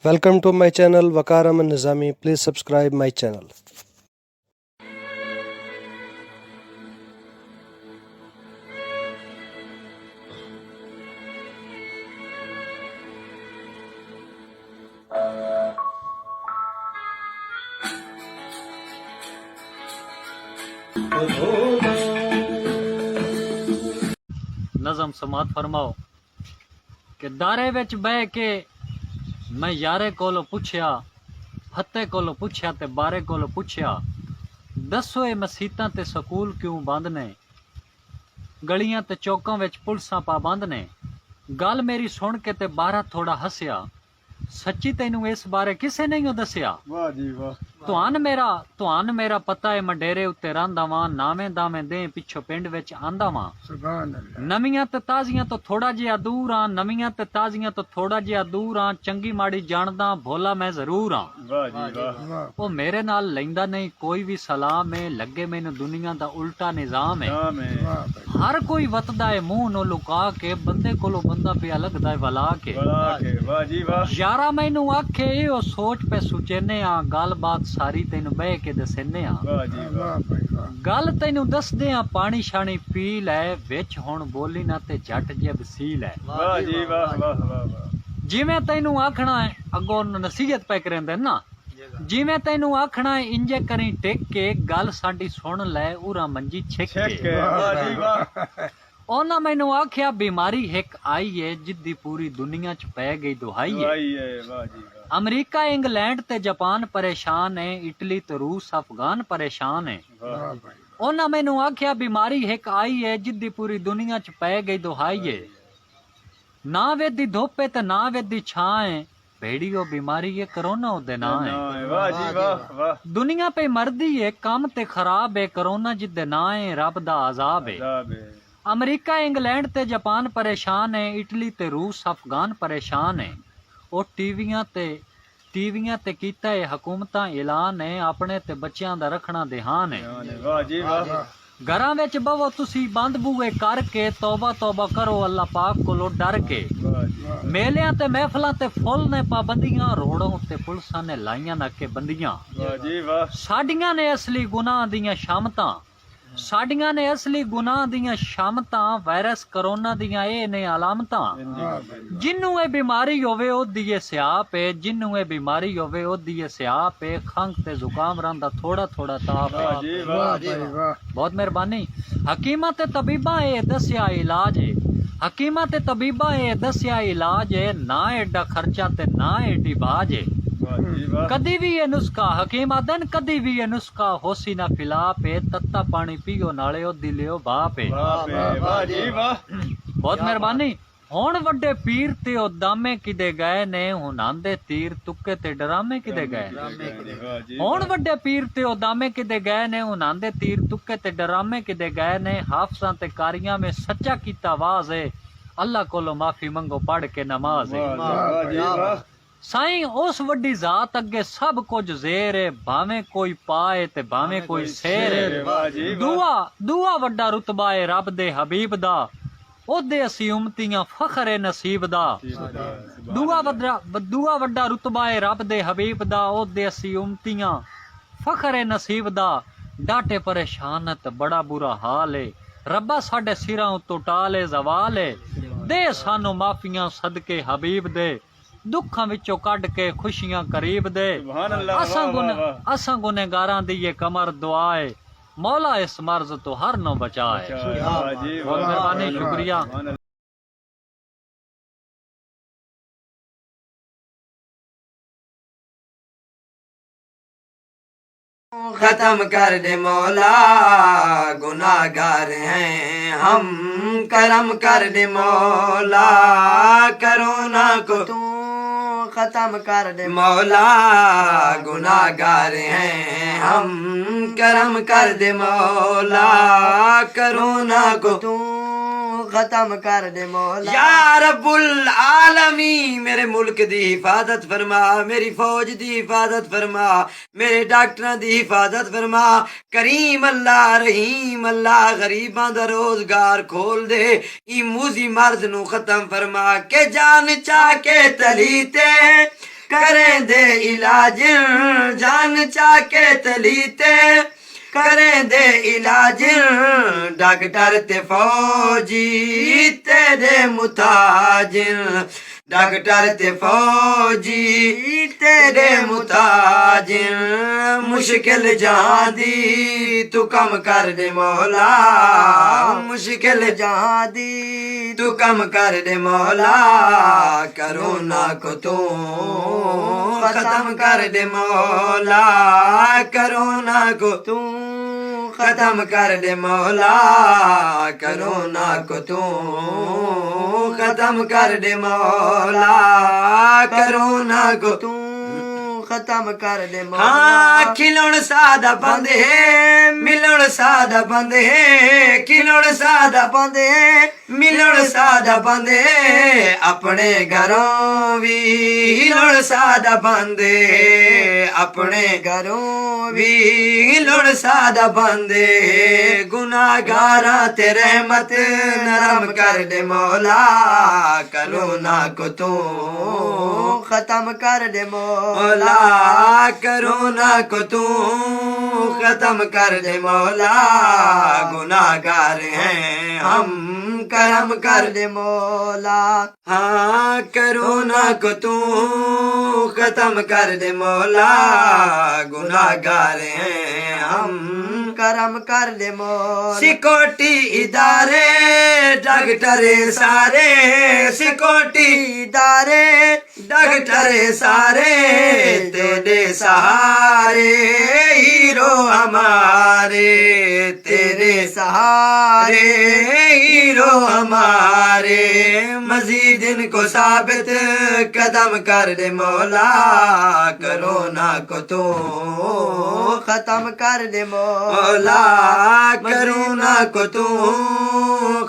Welcome to my channel Waqar Aman Nizami. Please subscribe my channel. नज़म समात फरमाओ कि दारे विच बह के मैं यारे कोलों पुछया, फते कोलों पुछया ते बारे कोलों पुछया, दसो ये मसीतां ते सकूल क्यों बंद ने, गलियां ते चौकां विच पुलसां पाबंद ने। गल मेरी सुन के ते बारा थोड़ा हसिया, सच्ची तैनू इस बारे किसे नहीं दसिया। वाह जी वाह। तुहान मेरा पता है मैं डेरे उत्ते रहिंदा वां, नावें दावें दे पिछो पिंड विच आंदा वां। सुभान अल्लाह। नवीआं ते ताज़ियां तो थोड़ा जिहा दूर आं, नवीआं ते ताज़ियां तो थोड़ा जिहा दूर आं, चंगी माड़ी जाणदा भोला मैं जरूर आं। वाह जी वाह। ओ मेरे नाल लैंदा नहीं कोई भी सलाम है, लगे मैनू दुनिया दा उल्टा निजाम है। नाम है। वाह भाई। हर कोई वतदा है मुंह नो लुका के, बंदे कोलों बंदा पिया लगदा है वला के। वाह जी वाह। यारा मैनू आखे ओ सोच पे सुचेने आ, गल बात सारी तैनू बह के दसेने आ। वाह जी वाह भाई वाह। गल तैनू दसदे आ पानी शानी पी लै, विच हुण बोली ना ते झट जे वसील है। वाह जी वाह वाह वाह। जिवें तैनू आखना है अगों नसीहत पे करेंदे ना, जिवें तैनू आखना है इंजे करी टेक के, गल साडी सुन लै उरा मंजी छिक के। वाह जी वाह। ओना मैनू आख्या बीमारी हिक आई है, जिद्दी पूरी दुनिया च पै गई दुहाई है। वाह जी वाह। अमरीका इंग्लैंड ते जापान परेशान है, इटली ते रूस अफगान परेशान है। वाह भाई। ओना मैनू आख्या बीमारी हिक आई है, जिद्दी पूरी दुनिया च पै गई दुहाई है। ना वेदी धुप है ते ना वेदी छां है, भेड़ी ओ बीमारी है करोना ओदे ना है। वाह जी वाह वाह। दुनिया पे मरदी है कम ते खराब है, करोना जिद्दे ना है रब दा अजाब है। अमरीका इंग्लैंड ते जापान परेशान है, इटली ते रूस अफगान परेशान है। ओ टीवियां ते कीता है हुकूमतां ऐलान है, अपने ते बच्चियां दा रखना ध्यान है। वाह जी वाह। घरां विच बवो तुसी बंद बूए करके, तौबा तौबा करो अल्लाह पाक कोलों डर के। मेलियां ते महफिलां ते फुल ने पाबंदियां, रोड़ों ते पुलिसां ने लाइयां नाके बंदियां। वाह जी वाह। साडियां ने असली गुनाह दियां शामतां, साडियां ने असली गुनाह दियां शामतां, वायरस करोना दियां ए ने अलामतां। जिन्नू ए बीमारी होवे ओ दिए स्याप है, जिन्नू ए बीमारी होवे ओ दिए स्याप है, खंघ ते जुकाम रंदा थोड़ा थोड़ा ताप है। बहुत मेहरबानी। हकीमा ते तबीबा ए दस्या इलाज है, हकीमा ते तबीबा ए दस्या इलाज है, ना एडा खर्चा ते ना एडी बाज है। कदी भी ये नुस्खा हकीम आदन, कदी भी ये नुस्खा होसी ना फिला पे, तत्ता पानी पियो नाले ओ दिलियो बाप है। वाह जी वाह। बहुत मेहरबानी। हुण वड्डे पीर ते ओ दामे किदे गए ने, हुण आंदे तीर तुक्के ते डरामे किदे गए। हुण वड्डे पीर ते ओ दामे किदे गए ने, हुण आंदे तीर तुक्के ते डरामे किदे गए ने। हाफिजां ते कारियां में सच्चा कीता वाज है, अल्लाह कोलों माफी मंगो पढ़ के नमाज है। साईं उस वड्डी जात अगे सब कुछ जेर है, भावें कोई पाए ते भावें कोई शेर है। दुआ वड्डा रुतबा है रब दे हबीब दा, ओदे असी उम्मतियां फखर है नसीब दा। दुआ वड्डा रुतबा है रब दे हबीब दा, ओदे असी उम्मतियां फखर है नसीब दा। डाटे परेशान ते बड़ा बुरा हाल है, रब्बा साडे सिरां उतों टाले जवाल है। दे सानू माफियां सदके हबीब दे, दुखां विचों कढ के खुशियां करीब दे। असां गुनहगारां दी ये कमर दुआ है, मौला इस मर्ज तो हर नो बचाए। बहुत मेहरबानी, शुक्रिया। खत्म कर दे मौला, गुनाहगार हैं हम, करम कर दे मौला, करोना को तू खत्म कर दे मौला, गुनाहगार हैं हम, करम कर दे मौला, करोना को तू खत्म कर दे मौला। या रब्बुल आलमीन मेरे मुल्क दी हिफाजत फरमा, मेरी फौज दी हिफाजत फरमा, मेरे डॉक्टरां दी हिफाजत फरमा। करीम अल्लाह रहीम अल्लाह गरीबां दा रोजगार खोल दे, ई मूजी मर्ज नू खत्म फरमा के जान चाह के तलीते کریں دے علاج جان چاہ کے تلیتے کریں دے علاج ڈاکٹر تے فوجی تیرے متاجر ڈاکٹر تے فوجی تیرے متاجر مشکل جہاں دی تو کم کر دے مولا مشکل جہاں دی تو کم کر دے مولا کرونا کو تو ختم کر دے مولا کرونا کو تو ختم کر دے مولا کرونا کو تو ختم کر دے مولا کرونا کو تو ختم کر دے مولا ہاں کھلون سادہ بند ہے ملون سادہ بند ہے کھلون سادہ بند ہے ملون سادہ بند ہے اپنے گھروں بھی ہلون سادہ بند ہے اپنے گھروں بھی ہلون سادہ بند ہے گناہگاراں تے رحمت نرم کر دے مولا کرونا کو تو ختم کر دے مولا کرونا کو تو ختم کر دے مولا گناہگار ہیں ہم کرم کر دے مولا ہاں کرونا کو تو ختم کر دے مولا گناہگار ہیں ہم کرم کر دے مولا سیکورٹی ادارے ڈاکٹر سارے سیکورٹی ادارے ڈاکٹر سارے تیرے سہارے ہیرو ہمارے تیرے سہارے ہیرو ہمارے مزید ان کو ثابت قدم کر دے مولا کرونا کو تو ختم کر دے مولا کرونا کو تو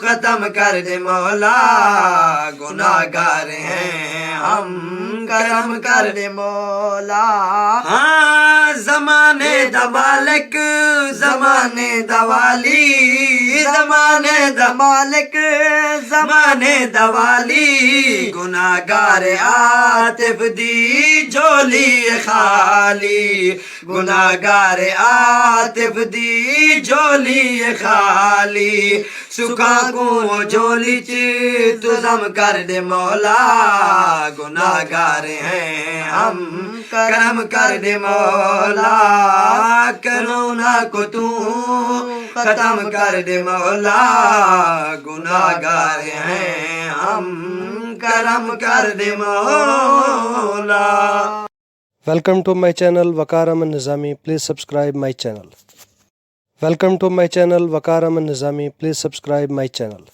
ختم کر دے مولا گناہگار ہیں ہم کرم کر دے مولا ہاں زمانے دا مالک زمانے دا والی زمانے دا مالک زمانے دا والی گناہگار عاطف دی جھولی خالی گناہگار عاطف دی جھولی خالی سکھا کو جھولی چ تزم کر دے مولا گناہگار ہیں ہم کرم کر دے مولا کرونا کو تو ختم کر دے مولا گناہگار ہیں ہم کرم کر دے مولا Welcome to my channel Waqar Aman Nizami. Please subscribe my channel. Welcome to my channel Waqar Aman Nizami. Please subscribe my channel.